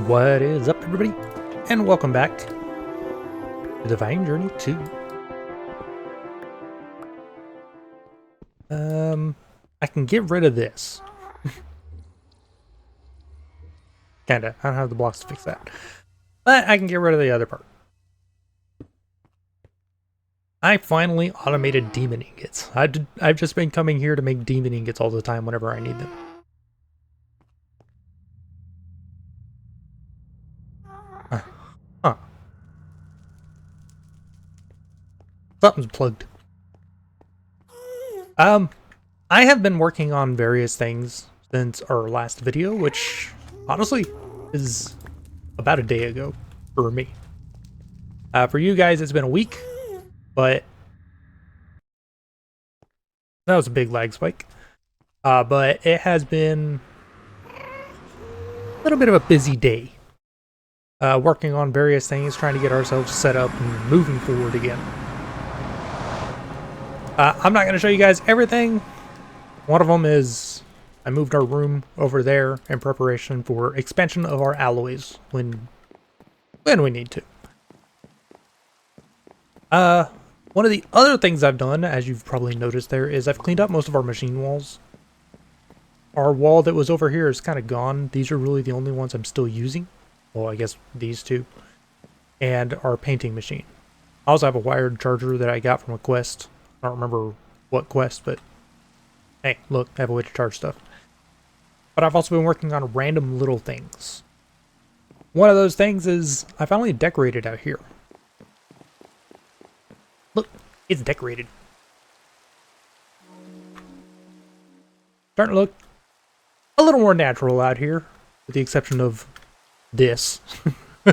What is up, everybody? And welcome back to Divine Journey 2. I can get rid of this. Kinda. I don't have the blocks to fix that. But I can get rid of the other part. I finally automated demon ingots. I've just been coming here to make demon ingots all the time whenever I need them. Huh. Something's plugged. I have been working on various things since our last video, which honestly is about a day ago for me. For you guys, it's been a week, but that was a big lag spike. But it has been a little bit of a busy day. Working on various things, trying to get ourselves set up and moving forward again. I'm not going to show you guys everything. One of them is I moved our room over there in preparation for expansion of our alloys when we need to. One of the other things I've done, as you've probably noticed there, is I've cleaned up most of our machine walls. Our wall that was over here is kind of gone. These are really the only ones I'm still using. Well, I guess these two. And our painting machine. I also have a wired charger that I got from a quest. I don't remember what quest, but hey, look, I have a way to charge stuff. But I've also been working on random little things. One of those things is I finally decorated out here. Look, it's decorated. Starting to look a little more natural out here, with the exception of this,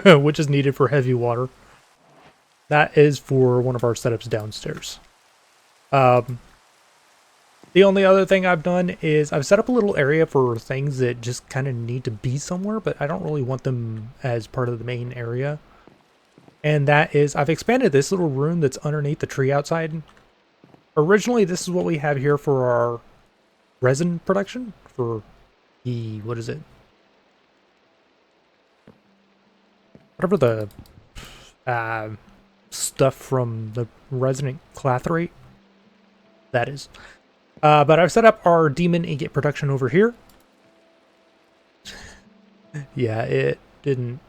which is needed for heavy water. That is for one of our setups downstairs. The only other thing I've done is I've set up a little area for things that just kind of need to be somewhere, but I don't really want them as part of the main area. And that is, I've expanded this little room that's underneath the tree outside. Originally, this is what we have here for our resin production, for the, what is it? Whatever the stuff from the resonant clathrate, that is. But I've set up our demon ingot production over here. Yeah, it didn't.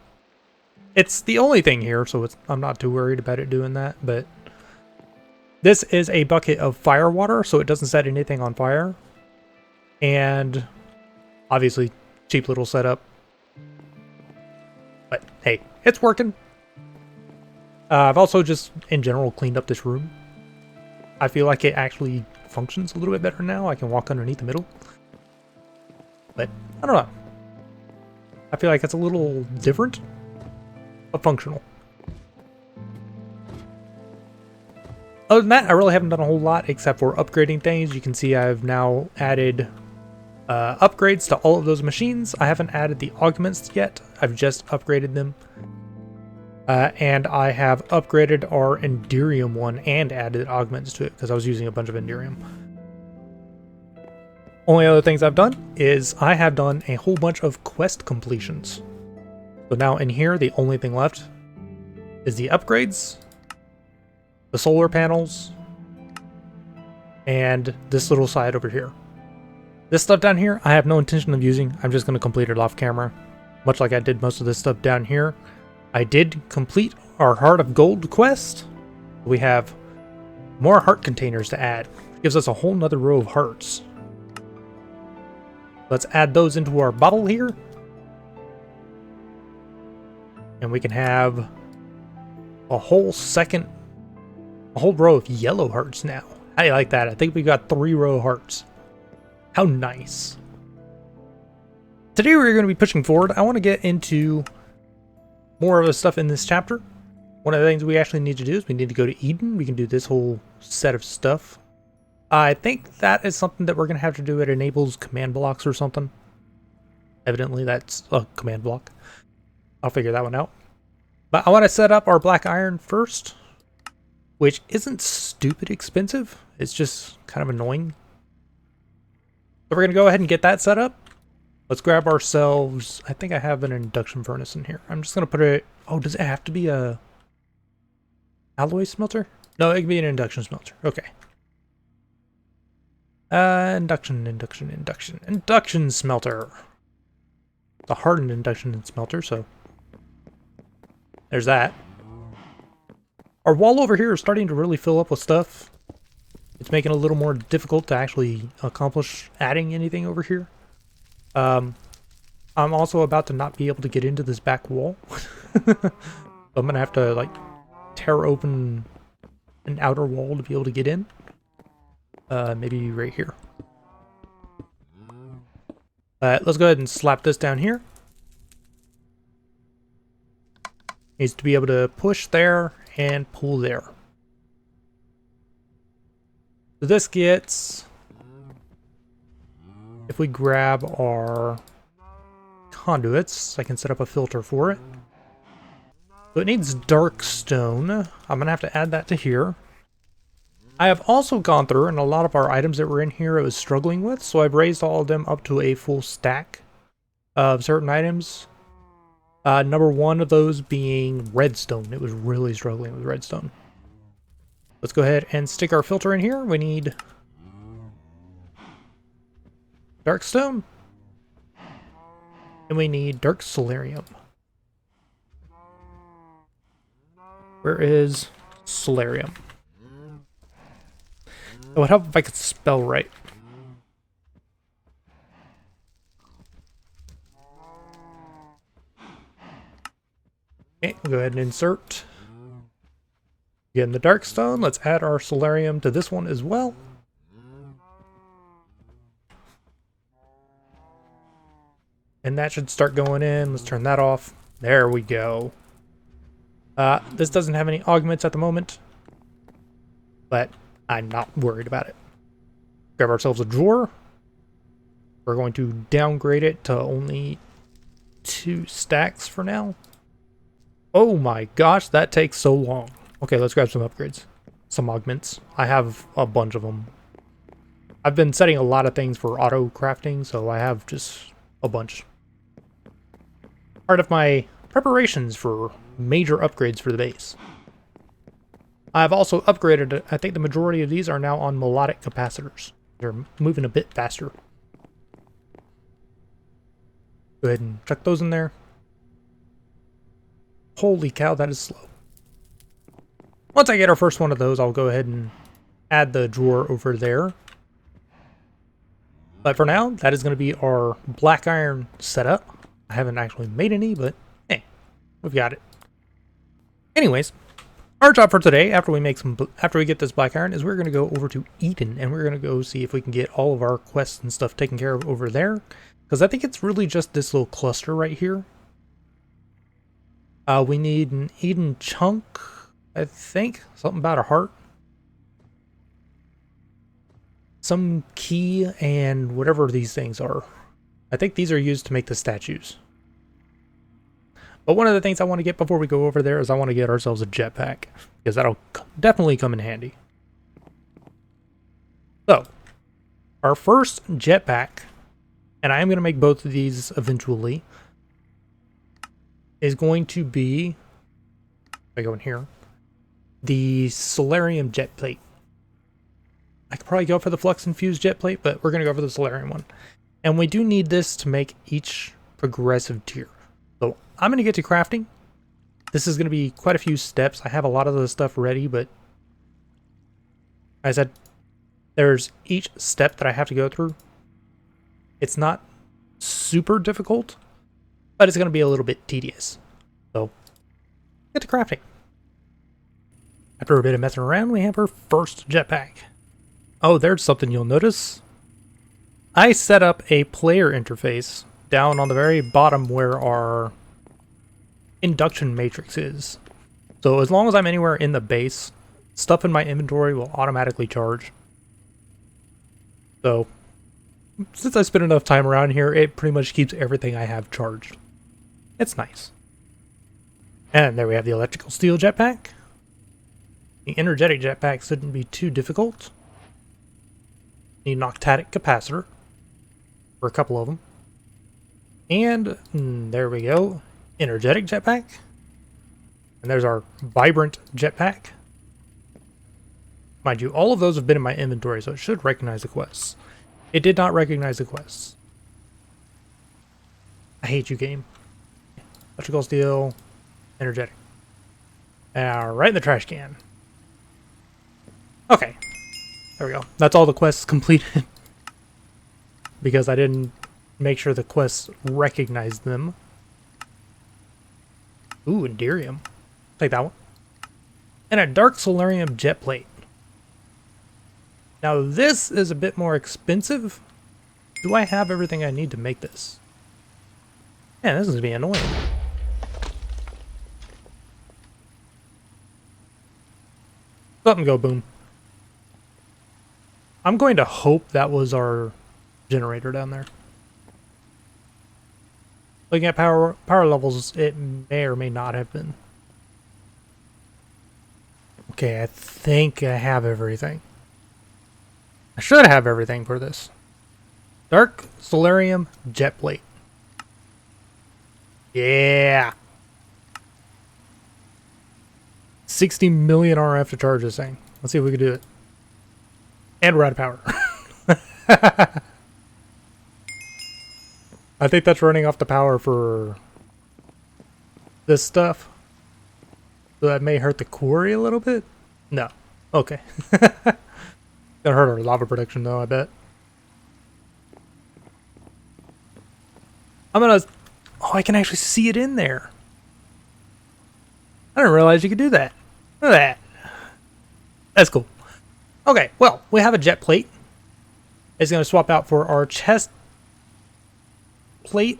It's the only thing here, so I'm not too worried about it doing that. But this is a bucket of fire water, so it doesn't set anything on fire. And obviously, cheap little setup. But hey, it's working. I've also just, in general, cleaned up this room. I feel like it actually functions a little bit better now. I can walk underneath the middle. But, I don't know. I feel like it's a little different, but functional. Other than that, I really haven't done a whole lot except for upgrading things. You can see I've now added upgrades to all of those machines. I haven't added the augments yet. I've just upgraded them. And I have upgraded our Enderium one and added augments to it because I was using a bunch of Enderium. Only other things I've done is I have done a whole bunch of quest completions. So now in here, the only thing left is the upgrades, the solar panels, and this little side over here. This stuff down here, I have no intention of using. I'm just going to complete it off camera, much like I did most of this stuff down here. I did complete our Heart of Gold quest. We have more heart containers to add. It gives us a whole nother row of hearts. Let's add those into our bottle here. And we can have a whole row of yellow hearts now. How do you like that? I think we got 3 row hearts. How nice. Today we're going to be pushing forward. I want to get into more of the stuff in this chapter. One of the things we actually need to do is we need to go to Eden. We can do this whole set of stuff. I think that is something that we're going to have to do. It enables command blocks or something. Evidently that's a command block. I'll figure that one out. But I want to set up our black iron first, which isn't stupid expensive. It's just kind of annoying. So we're going to go ahead and get that set up. Let's grab ourselves, I think I have an induction furnace in here. I'm just going to put it, oh, does it have to be a alloy smelter? No, it can be an induction smelter. Okay. Induction smelter. The hardened induction smelter, so there's that. Our wall over here is starting to really fill up with stuff. It's making it a little more difficult to actually accomplish adding anything over here. I'm also about to not be able to get into this back wall. I'm gonna have to like tear open an outer wall to be able to get in. Maybe right here. Let's go ahead and slap this down here. Needs to be able to push there and pull there. So this gets, if we grab our conduits, I can set up a filter for it. So it needs dark stone. I'm gonna have to add that to here. I have also gone through, and a lot of our items that were in here I was struggling with, so I've raised all of them up to a full stack of certain items. Number one of those being redstone. It was really struggling with redstone. Let's go ahead and stick our filter in here. We need dark stone, and we need dark solarium. Where is solarium? It would help if I could spell right. Okay, we'll go ahead and insert. Again, the dark stone. Let's add our solarium to this one as well. And that should start going in. Let's turn that off. There we go. This doesn't have any augments at the moment, but I'm not worried about it. Grab ourselves a drawer. We're going to downgrade it to only 2 stacks for now. Oh my gosh, that takes so long. Okay, let's grab some upgrades. Some augments. I have a bunch of them. I've been setting a lot of things for auto crafting, so I have just a bunch. Part of my preparations for major upgrades for the base. I've also upgraded, I think the majority of these are now on melodic capacitors. They're moving a bit faster. Go ahead and chuck those in there. Holy cow, that is slow. Once I get our first one of those, I'll go ahead and add the drawer over there. But for now, that is going to be our black iron setup. I haven't actually made any, but hey, we've got it. Anyways, our job for today, after we get this black iron, is we're going to go over to Eden, and we're going to go see if we can get all of our quests and stuff taken care of over there. Because I think it's really just this little cluster right here. We need an Eden chunk, I think. Something about a heart. Some key and whatever these things are. I think these are used to make the statues. But one of the things I want to get before we go over there is I want to get ourselves a jetpack. Because that'll definitely come in handy. So, our first jetpack, and I am going to make both of these eventually, is going to be, if I go in here, the Solarium jet plate. I could probably go for the flux infused jet plate, but we're going to go for the Solarium one. And we do need this to make each progressive tier. So I'm going to get to crafting. This is going to be quite a few steps. I have a lot of the stuff ready, but as I said, there's each step that I have to go through. It's not super difficult, but it's going to be a little bit tedious. So, get to crafting. After a bit of messing around, we have our first jetpack. Oh, there's something you'll notice. I set up a player interface down on the very bottom where our induction matrix is. So as long as I'm anywhere in the base, stuff in my inventory will automatically charge. So, since I spent enough time around here, it pretty much keeps everything I have charged. It's nice. And there we have the electrical steel jetpack. The energetic jetpack shouldn't be too difficult. Need an octatic capacitor for a couple of them. And there we go. Energetic jetpack. And there's our vibrant jetpack. Mind you, all of those have been in my inventory, so it should recognize the quests. It did not recognize the quests. I hate you, game. Electrical steel, energetic. Right in the trash can. Okay. There we go. That's all the quests completed. Because I didn't make sure the quests recognized them. Ooh, Enderium. Take that one. And a dark solarium jet plate. Now this is a bit more expensive. Do I have everything I need to make this? Man, this is gonna be annoying. Let them go, boom. I'm going to hope that was our generator down there. Looking at power levels, it may or may not have been. Okay, I think I have everything. I should have everything for this. Dark solarium jet plate. Yeah. 60 million RF to charge this thing. Let's see if we can do it. And we're out of power. I think that's running off the power for this stuff. So that may hurt the quarry a little bit? No. Okay. Gonna hurt our lava production though, I bet. I'm gonna... Oh, I can actually see it in there. I didn't realize you could do that. Look at that. That's cool. Okay, well, we have a jet plate. It's gonna swap out for our chest plate.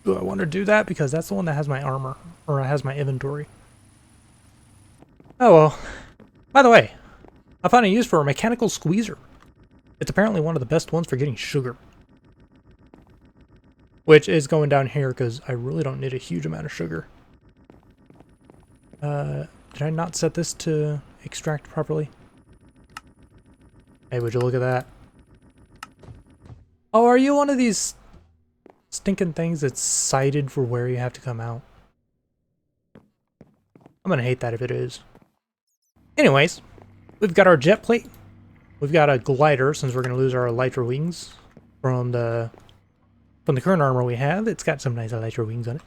Do I want to do that? Because that's the one that has my armor. Or has my inventory. Oh well. By the way, I found a use for a mechanical squeezer. It's apparently one of the best ones for getting sugar. Which is going down here because I really don't need a huge amount of sugar. Did I not set this to extract properly? Hey, would you look at that? Oh, are you one of these stinking things that's sighted for where you have to come out? I'm gonna hate that if it is. Anyways, we've got our jet plate. We've got a glider since we're gonna lose our elytra wings from the current armor we have. It's got some nice elytra wings on it.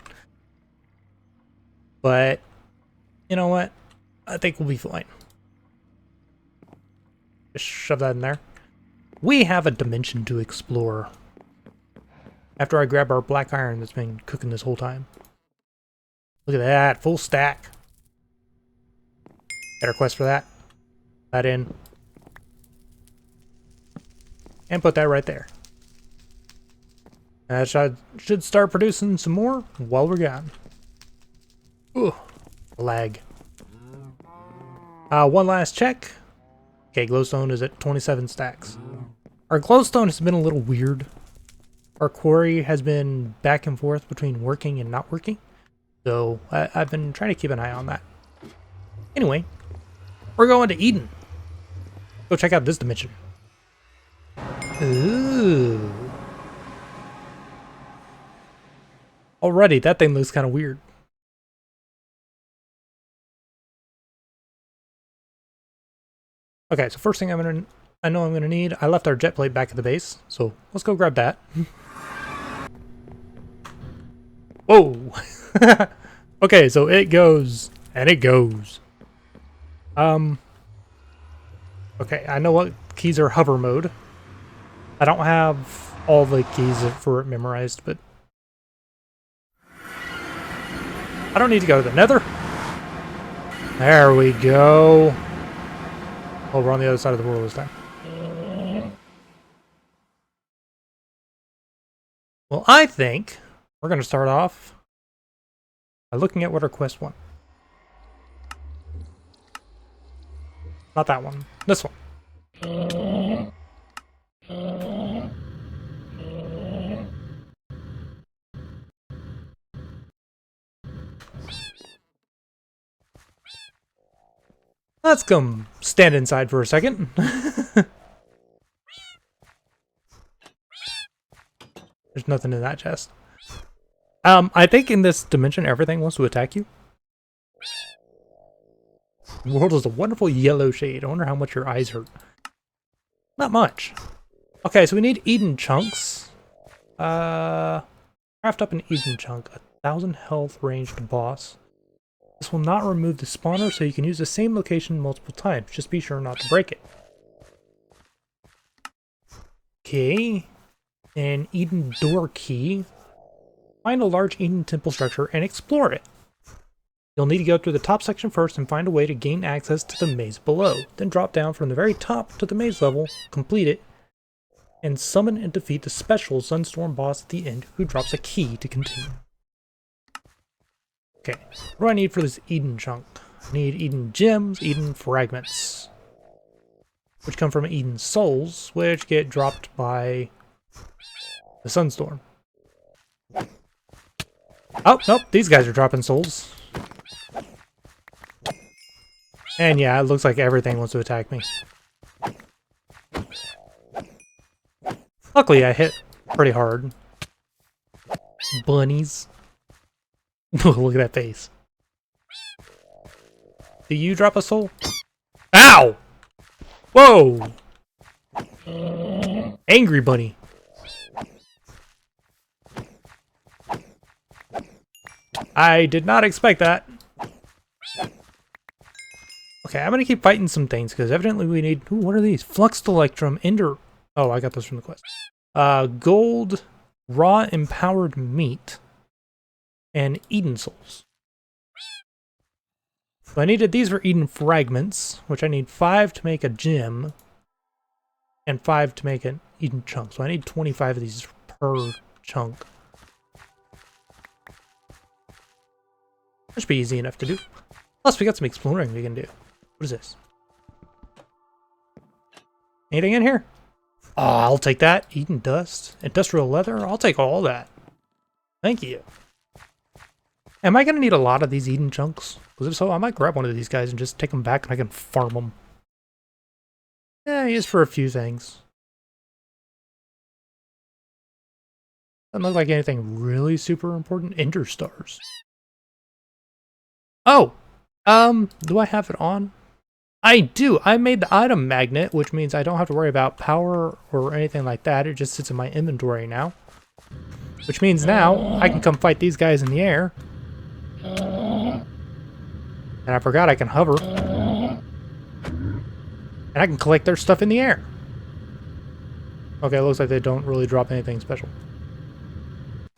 But you know what? I think we'll be fine. Just shove that in there. We have a dimension to explore. After I grab our black iron that's been cooking this whole time. Look at that, full stack. Got a quest for that. That in. And put that right there. That should start producing some more while we're gone. Ooh, lag. One last check. Okay, glowstone is at 27 stacks. Our glowstone has been a little weird. Our quarry has been back and forth between working and not working. So I've been trying to keep an eye on that. Anyway, we're going to Eden. Go check out this dimension. Ooh. Already, that thing looks kind of weird. Okay, so first thing I know I'm gonna need, I left our jet plate back at the base, so let's go grab that. Whoa! Okay, so it goes, and it goes. Okay, I know what keys are hover mode. I don't have all the keys for it memorized, but I don't need to go to the nether. There we go. Oh, we're on the other side of the world this time. Well, I think we're going to start off by looking at what our quest wants. Not that one. This one. Let's come stand inside for a second. There's nothing in that chest. I think in this dimension, everything wants to attack you. The world is a wonderful yellow shade. I wonder how much your eyes hurt. Not much. Okay, so we need Eden chunks. Craft up an Eden chunk. 1,000 health ranged boss. This will not remove the spawner, so you can use the same location multiple times. Just be sure not to break it. Okay. An Eden door key. Find a large Eden temple structure and explore it. You'll need to go through the top section first and find a way to gain access to the maze below. Then drop down from the very top to the maze level, complete it, and summon and defeat the special Sunstorm boss at the end, who drops a key to continue. Okay, what do I need for this Eden chunk? I need Eden gems, Eden fragments, which come from Eden souls, which get dropped by the Sunstorm. Oh, nope, these guys are dropping souls. And yeah, it looks like everything wants to attack me. Luckily, I hit pretty hard. Bunnies. Look at that face. Do you drop a soul? Ow! Whoa! Angry bunny. I did not expect that. Okay, I'm gonna keep fighting some things, because evidently we need... Ooh, what are these? Fluxed Electrum, Ender... Oh, I got those from the quest. Gold, raw empowered meat, and Eden souls. So I needed these for Eden fragments, which I need 5 to make a gem, and 5 to make an Eden chunk. So I need 25 of these per chunk. That should be easy enough to do. Plus, we got some exploring we can do. What is this? Anything in here? Oh, I'll take that. Eden dust. Industrial leather. I'll take all that. Thank you. Am I going to need a lot of these Eden chunks? Because if so, I might grab one of these guys and just take them back and I can farm them. Yeah, he is for a few things. Doesn't look like anything really super important. Ender stars. Oh! Do I have it on? I do! I made the item magnet, which means I don't have to worry about power or anything like that. It just sits in my inventory now. Which means now I can come fight these guys in the air. And I forgot I can hover. And I can collect their stuff in the air. Okay, it looks like they don't really drop anything special.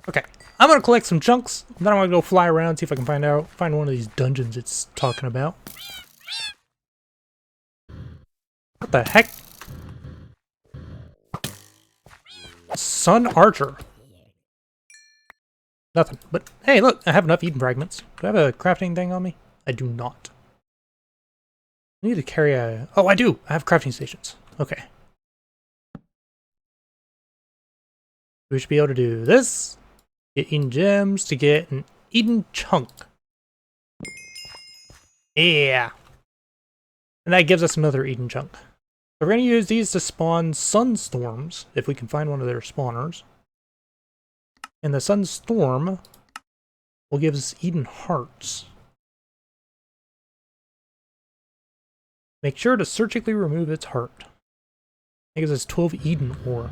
Okay, I'm gonna collect some chunks. Then I'm gonna go fly around, see if I can find one of these dungeons it's talking about. What the heck? Sun Archer. Nothing. But hey, look, I have enough Eden fragments. Do I have a crafting thing on me? I do not. I need to carry a... Oh, I do! I have crafting stations. Okay. We should be able to do this. Get Eden gems to get an Eden chunk. Yeah. And that gives us another Eden chunk. So we're going to use these to spawn sunstorms, if we can find one of their spawners. And the sunstorm will give us Eden hearts. Make sure to surgically remove its heart. It gives us 12 Eden ore.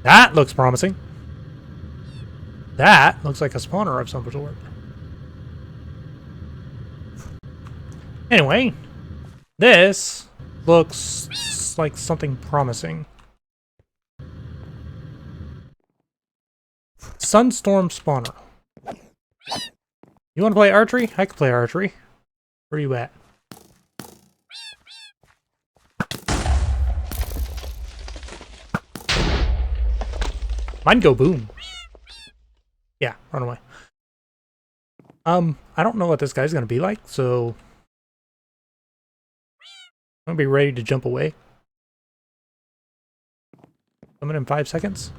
That looks promising. That looks like a spawner of some sort. Anyway, this looks like something promising. Sunstorm spawner. You want to play archery? I can play archery. Where are you at? Mine go boom. Yeah, run away. I don't know what this guy's gonna be like, so I'm gonna be ready to jump away. Coming in 5 seconds.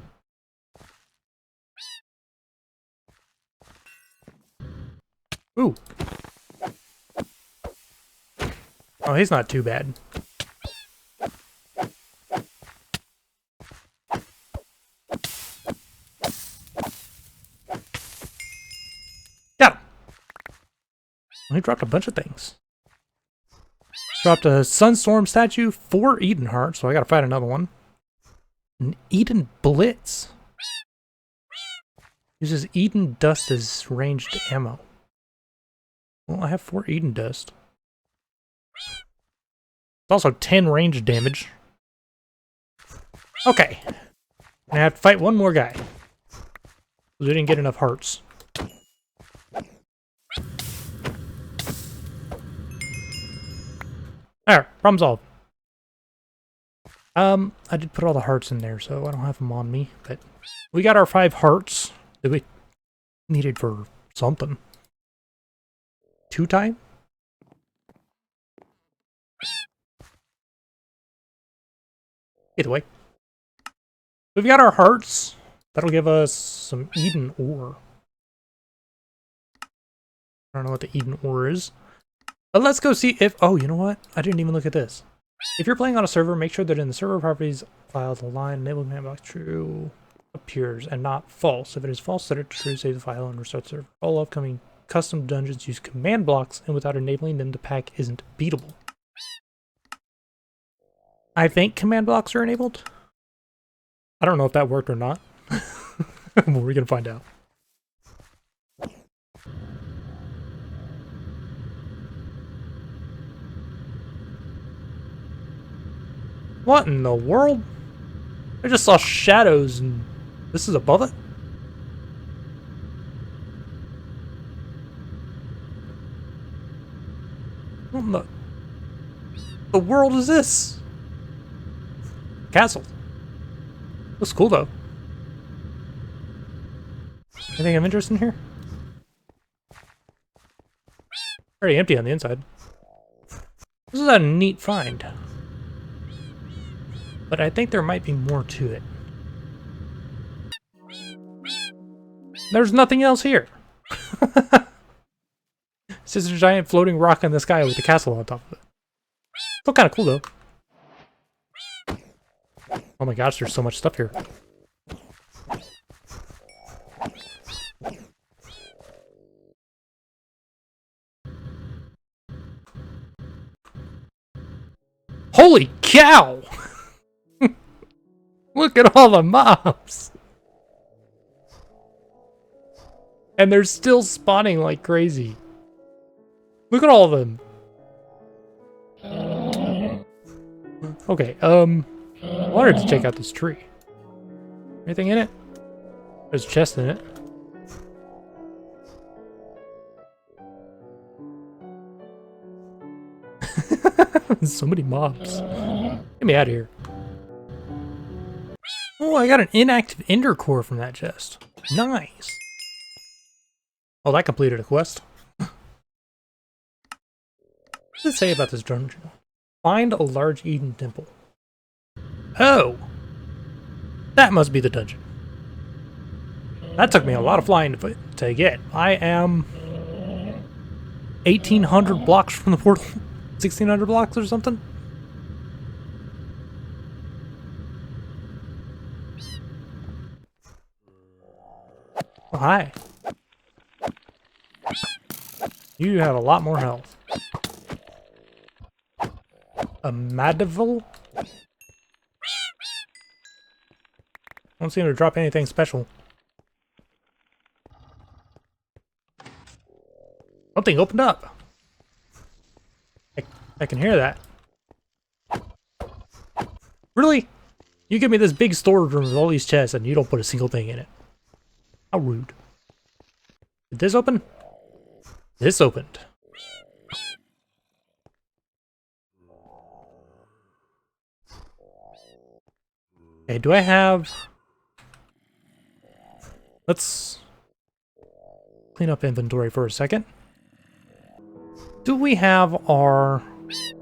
Ooh. Oh, he's not too bad. He dropped a bunch of things. Dropped a Sunstorm statue, 4 Eden Hearts, so I gotta fight another one. An Eden Blitz. Uses Eden Dust as ranged ammo. Well, I have 4 Eden Dust. It's also 10 range damage. Okay. I have to fight one more guy. We didn't get enough hearts. There, problem solved. I did put all the hearts in there, so I don't have them on me, but we got our 5 hearts that we needed for something. 2 time? Either way. We've got our hearts. That'll give us some Eden ore. I don't know what the Eden ore is. But let's go see if... Oh, you know what? I didn't even look at this. If you're playing on a server, make sure that in the server properties file the line enable command block true appears and not false. If it is false, set it to true, save the file, and restart the server. All upcoming custom dungeons use command blocks, and without enabling them, the pack isn't beatable. I think command blocks are enabled. I don't know if that worked or not. We're gonna find out. What in the world? I just saw shadows and this is above it? What in the world is this? Castle. Looks cool though. Anything of interest in here? Very empty on the inside. This is a neat find. But I think there might be more to it. There's nothing else here. It's just a giant floating rock in the sky with a castle on top of it. Still kind of cool though. Oh my gosh, there's so much stuff here. Holy cow! Look at all the mobs! And they're still spawning like crazy. Look at all of them. Okay, I wanted to check out this tree. Anything in it? There's a chest in it. So many mobs. Get me out of here. Oh, I got an inactive ender core from that chest. Nice. Oh, that completed a quest. What does it say about this dungeon? Find a large Eden temple. Oh! That must be the dungeon. That took me a lot of flying to get. I am 1,800 blocks from the portal. 1,600 blocks or something? Oh, hi. You have a lot more health. A Madeville? Don't seem to drop anything special. Something opened up. I can hear that. Really? You give me this big storage room with all these chests and you don't put a single thing in it. How rude. Did this open? This opened. Okay, do I have... Let's clean up inventory for a second. Do we have our...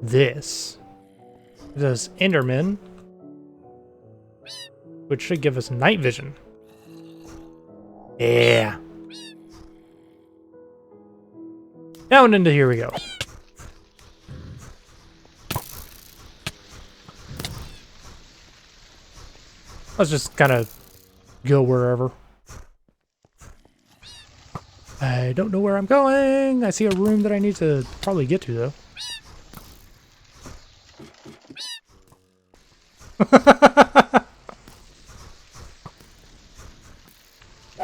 This Enderman, which should give us night vision. Yeah. Down into here we go. Let's just kind of go wherever. I don't know where I'm going. I see a room that I need to probably get to, though.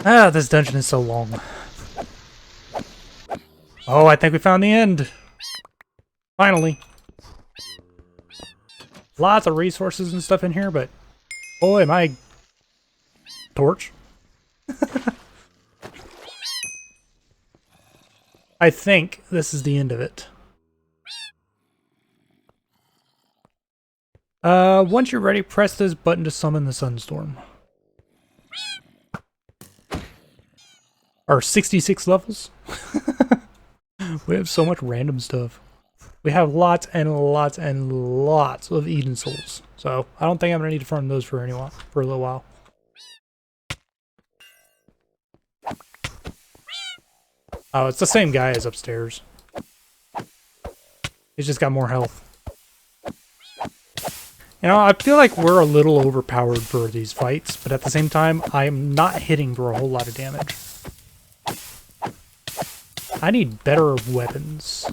Ah, this dungeon is so long. Oh, I think we found the end. Finally. Lots of resources and stuff in here, but boy, my torch. I think this is the end of it. Once you're ready, press this button to summon the Sunstorm. Our 66 levels. We have so much random stuff. We have lots and lots and lots of Eden Souls. So I don't think I'm gonna need to farm those for a little while. Oh, it's the same guy as upstairs. He's just got more health. You know, I feel like we're a little overpowered for these fights, but at the same time, I'm not hitting for a whole lot of damage. I need better weapons.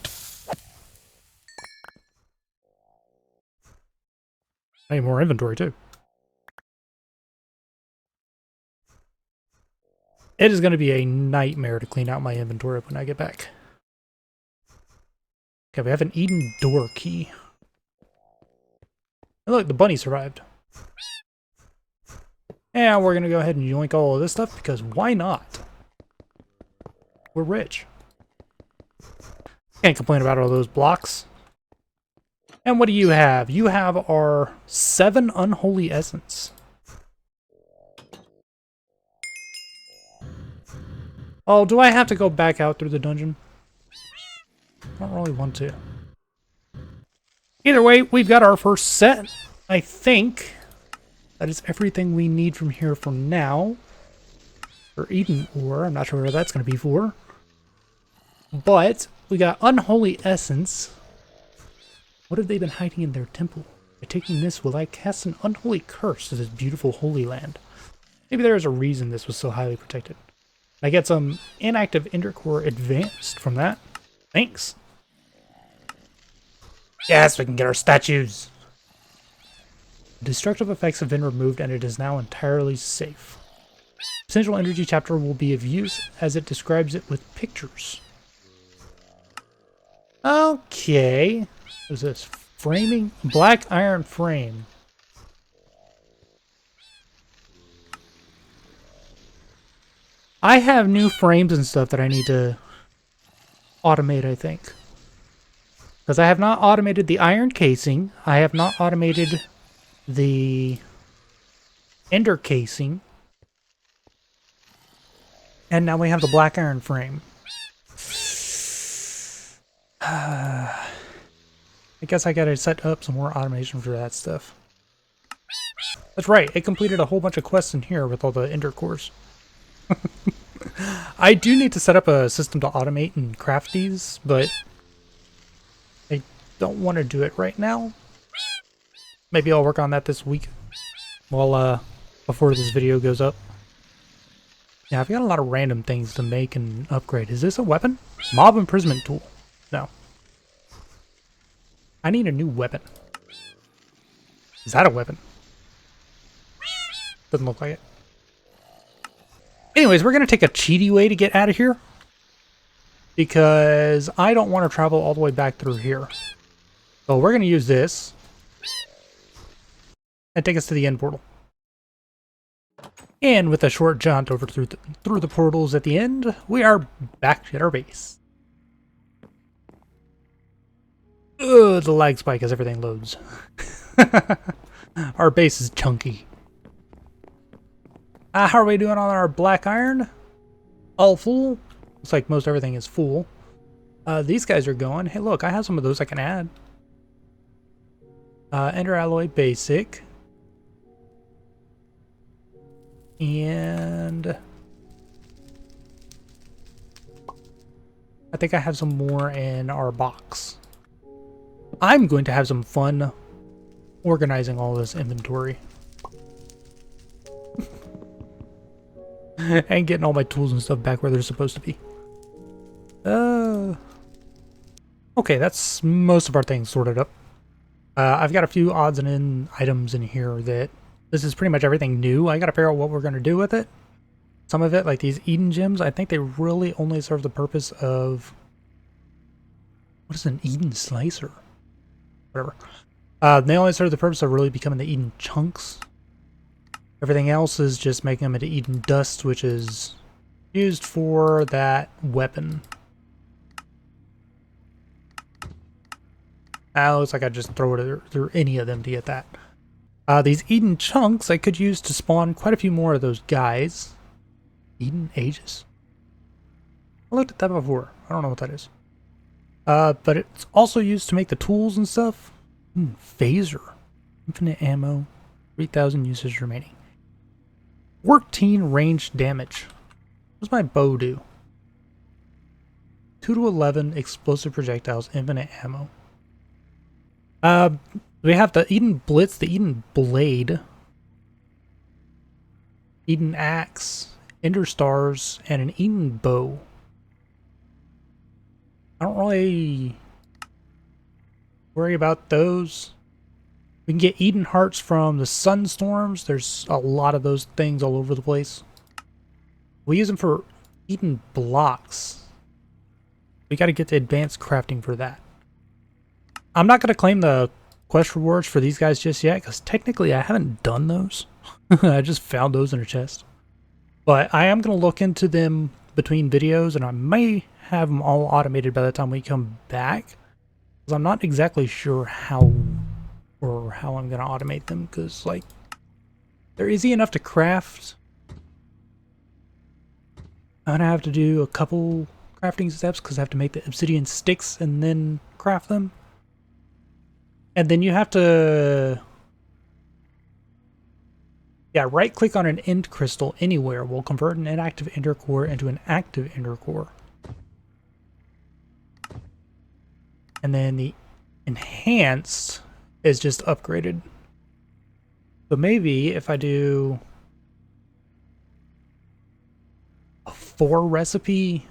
I need more inventory, too. It is going to be a nightmare to clean out my inventory when I get back. Okay, we have an Eden door key. And look, the bunny survived. And we're going to go ahead and yoink all of this stuff, because why not? We're rich. Can't complain about all those blocks. And what do you have? You have our 7 Unholy Essence. Oh, do I have to go back out through the dungeon? I don't really want to. Either way, we've got our first set. I think that is everything we need from here for now. For Eden Ore, I'm not sure what that's going to be for. But we got Unholy Essence. What have they been hiding in their temple? By taking this, will I cast an unholy curse to this beautiful holy land? Maybe there is a reason this was so highly protected. I get some inactive Ender Core advanced from that. Thanks. Yes, we can get our statues. Destructive effects have been removed and it is now entirely safe. Central Energy chapter will be of use as it describes it with pictures. Okay. What is this? Framing? Black iron frame. I have new frames and stuff that I need to automate, I think. Because I have not automated the iron casing. I have not automated the ender casing. And now we have the black iron frame. I guess I gotta set up some more automation for that stuff. That's right, it completed a whole bunch of quests in here with all the ender cores. I do need to set up a system to automate and craft these, but I don't want to do it right now. Maybe I'll work on that this week. Well, before this video goes up. Yeah, I've got a lot of random things to make and upgrade. Is this a weapon? Mob imprisonment tool. No. I need a new weapon. Is that a weapon? Doesn't look like it. Anyways, we're going to take a cheaty way to get out of here. Because I don't want to travel all the way back through here. So we're going to use this. And take us to the end portal. And with a short jaunt over through the portals at the end, we are back at our base. Ugh, the lag spike as everything loads. Our base is chunky. How are we doing on our black iron? All full. Looks like most everything is full. These guys are going. Hey, look, I have some of those I can add. Ender alloy basic. And I think I have some more in our box. I'm going to have some fun organizing all this inventory. And getting all my tools and stuff back where they're supposed to be. Okay, that's most of our things sorted up. I've got a few odds and end items in here that this is pretty much everything new. I gotta figure out what we're gonna do with it. Some of it, like these Eden gems, I think they really only serve the purpose of... What is an Eden slicer? Whatever. They only serve the purpose of really becoming the Eden chunks. Everything else is just making them into Eden dust, which is used for that weapon. Looks like I just throw it through any of them to get that. These Eden chunks I could use to spawn quite a few more of those guys. Eden Aegis. I looked at that before. I don't know what that is. But it's also used to make the tools and stuff. Phaser. Infinite ammo. 3,000 uses remaining. 14 range damage. What does my bow do? 2 to 11 explosive projectiles, infinite ammo. We have the Eden Blitz, the Eden Blade, Eden Axe, Ender Stars, and an Eden Bow. I don't really worry about those. We can get Eden Hearts from the Sunstorms. There's a lot of those things all over the place. We use them for Eden Blocks. We got to get the advanced crafting for that. I'm not going to claim the quest rewards for these guys just yet, because technically I haven't done those. I just found those in a chest. But I am going to look into them between videos, and I may have them all automated by the time we come back. Because I'm not exactly sure how I'm going to automate them, because, like, they're easy enough to craft. I'm going to have to do a couple crafting steps, because I have to make the obsidian sticks and then craft them. And then you have to... Yeah, right-click on an end crystal anywhere will convert an inactive ender core into an active ender core. And then the enhanced is just upgraded. So maybe if I do a 4-recipe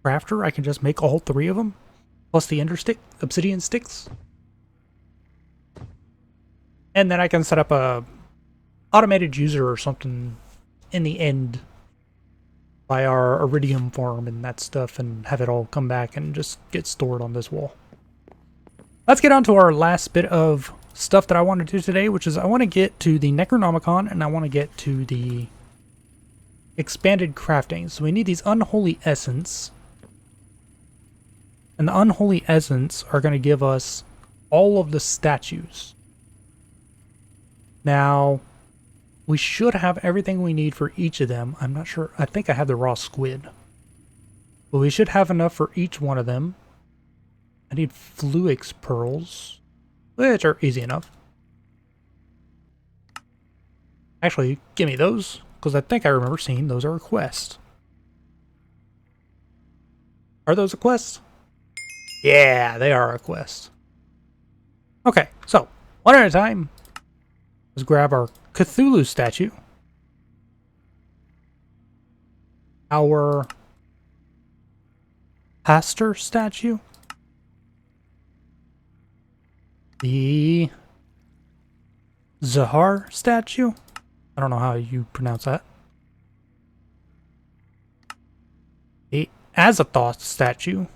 crafter, I can just make all 3 of them. Plus the obsidian sticks. And then I can set up a automated user or something in the end by our iridium farm and that stuff, and have it all come back and just get stored on this wall. Let's get on to our last bit of stuff that I want to do today, which is I want to get to the Necronomicon and I want to get to the expanded crafting. So we need these unholy essence. And the unholy essence are going to give us all of the statues. Now, we should have everything we need for each of them. I'm not sure. I think I have the raw squid. But we should have enough for each one of them. I need Fluix pearls, which are easy enough. Actually, give me those, because I think I remember seeing those are a quest. Are those a quest? Yeah, they are a quest. Okay, so, one at a time. Let's grab our Cthulhu statue. Our Pastor statue. The Zahar statue. I don't know how you pronounce that. The Azathoth statue.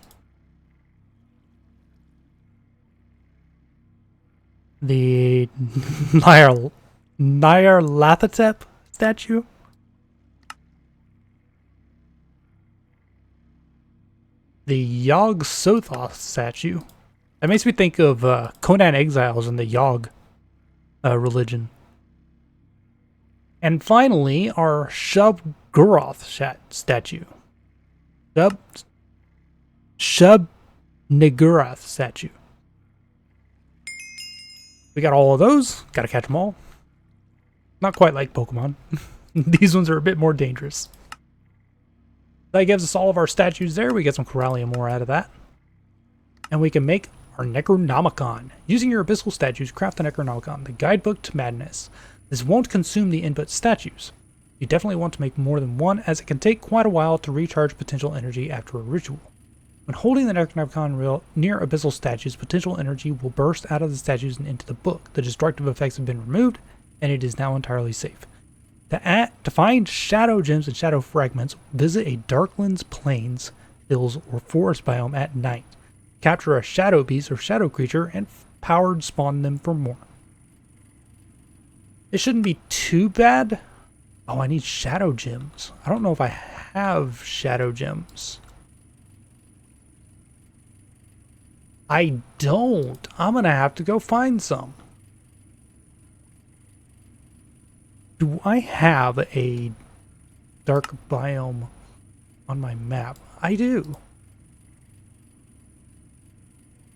The Nyarlathotep statue. The Yog Sothoth statue. That makes me think of Conan Exiles and the Yog religion. And finally, our Shub-Guroth statue. Shub-Niguroth statue. We got all of those. Gotta catch them all. Not quite like Pokemon. These ones are a bit more dangerous. That gives us all of our statues there. We get some Corallium ore out of that. And we can make our Necronomicon. Using your Abyssal statues, craft the Necronomicon, the guidebook to madness. This won't consume the input statues. You definitely want to make more than one, as it can take quite a while to recharge potential energy after a ritual. When holding the Necronomicon reel near abyssal statues, potential energy will burst out of the statues and into the book. The destructive effects have been removed, and it is now entirely safe. To find shadow gems and shadow fragments, visit a Darklands plains, hills, or forest biome at night. Capture a shadow beast or shadow creature and powered spawn them for more. It shouldn't be too bad. Oh, I need shadow gems. I don't know if I have shadow gems. I don't. I'm gonna have to go find some. Do I have a dark biome on my map? I do.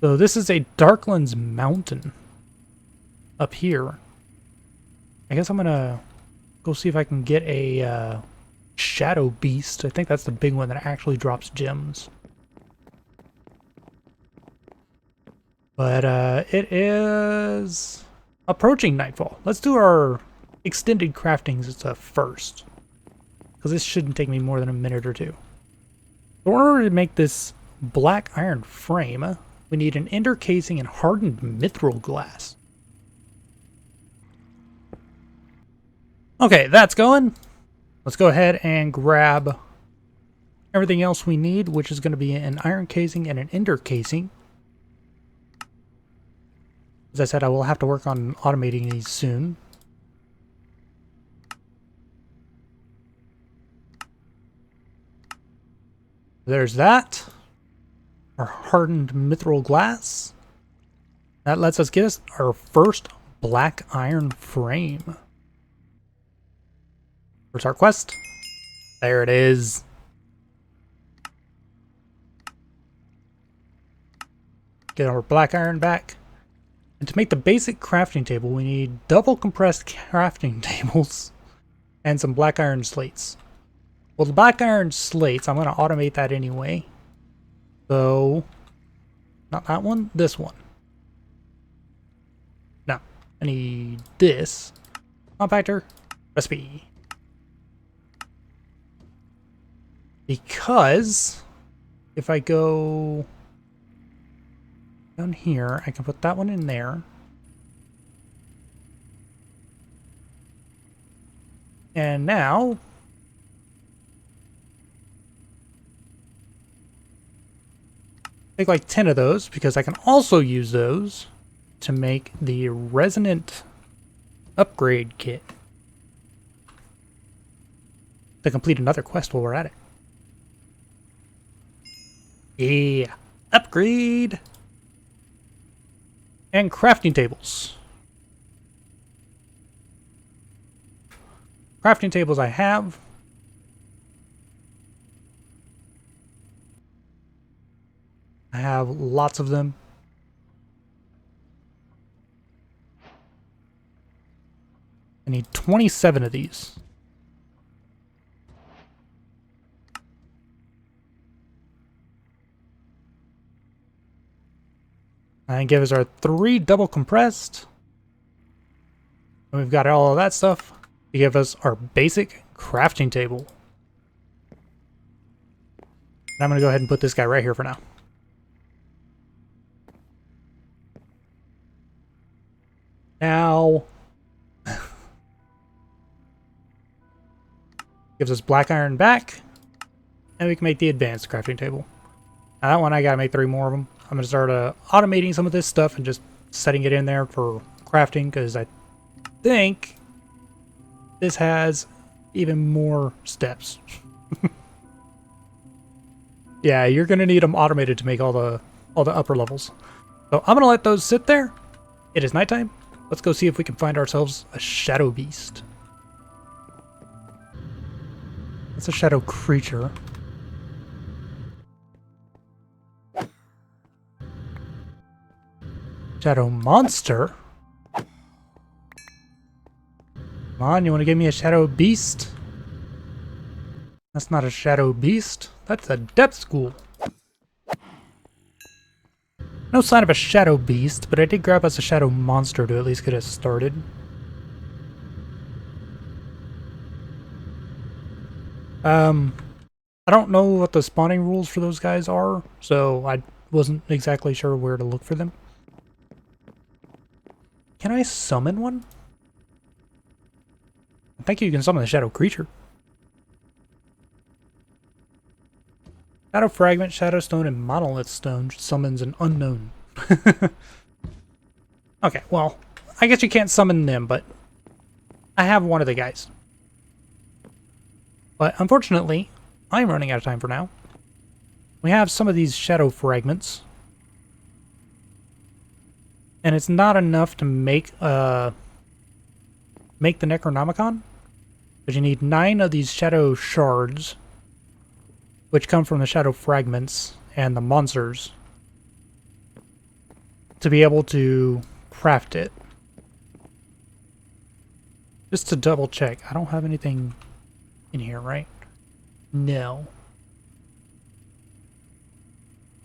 So this is a Darklands mountain up here. I guess I'm gonna go see if I can get a shadow beast. I think that's the big one that actually drops gems. But it is approaching nightfall. Let's do our extended crafting stuff first, because this shouldn't take me more than a minute or two. In order to make this black iron frame, we need an ender casing and hardened mithril glass. Okay, that's going. Let's go ahead and grab everything else we need, which is going to be an iron casing and an ender casing. As I said, I will have to work on automating these soon. There's that. Our hardened mithril glass. That lets us get us our first black iron frame. Where's our quest? There it is. Get our black iron back. And to make the basic crafting table, we need double compressed crafting tables and some black iron slates. Well, the black iron slates, I'm going to automate that anyway. So, not that one, this one. No, I need this. Compactor, recipe. Because if I go down here, I can put that one in there. And now take like 10 of those, because I can also use those to make the resonant upgrade kit to complete another quest while we're at it. Yeah, upgrade! And crafting tables. Crafting tables I have. I have lots of them. I need 27 of these. And give us our 3 double compressed. And we've got all of that stuff to give us our basic crafting table. And I'm going to go ahead and put this guy right here for now. Now, gives us black iron back, and we can make the advanced crafting table. Now that one I gotta make 3 more of them. I'm gonna start automating some of this stuff and just setting it in there for crafting, because I think this has even more steps. Yeah, you're gonna need them automated to make all the upper levels. So I'm gonna let those sit there. It is nighttime. Let's go see if we can find ourselves a shadow beast. That's a shadow creature. Shadow monster? Come on, you want to give me a shadow beast? That's not a shadow beast. That's a depth school. No sign of a shadow beast, but I did grab us a shadow monster to at least get us started. I don't know what the spawning rules for those guys are, so I wasn't exactly sure where to look for them. Can I summon one? I think you can summon the shadow creature. Shadow Fragment, Shadow Stone, and Monolith Stone summons an unknown. Okay, well, I guess you can't summon them, but I have one of the guys. But unfortunately, I'm running out of time for now. We have some of these Shadow Fragments. And it's not enough to make the Necronomicon. Because you need 9 of these Shadow Shards, which come from the Shadow Fragments and the monsters, to be able to craft it. Just to double check, I don't have anything in here, right? No.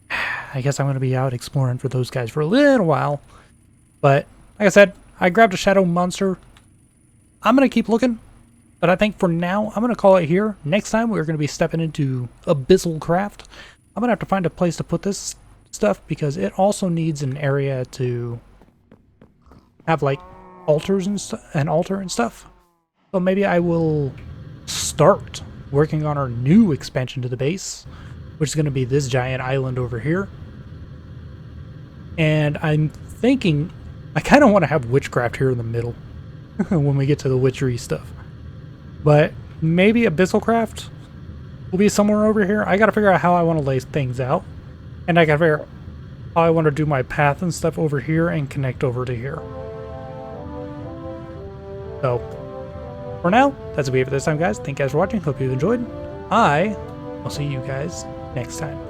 I guess I'm going to be out exploring for those guys for a little while. But, like I said, I grabbed a shadow monster. I'm going to keep looking. But I think for now, I'm going to call it here. Next time, we're going to be stepping into Abyssal Craft. I'm going to have to find a place to put this stuff because it also needs an area to have, like, altars and an altar and stuff. So maybe I will start working on our new expansion to the base, which is going to be this giant island over here. And I'm thinking I kind of want to have witchcraft here in the middle when we get to the witchery stuff. But maybe Abyssal Craft will be somewhere over here. I got to figure out how I want to lay things out. And I got to figure out how I want to do my path and stuff over here and connect over to here. So, for now, that's it for this time, guys. Thank you guys for watching. Hope you enjoyed. I will see you guys next time.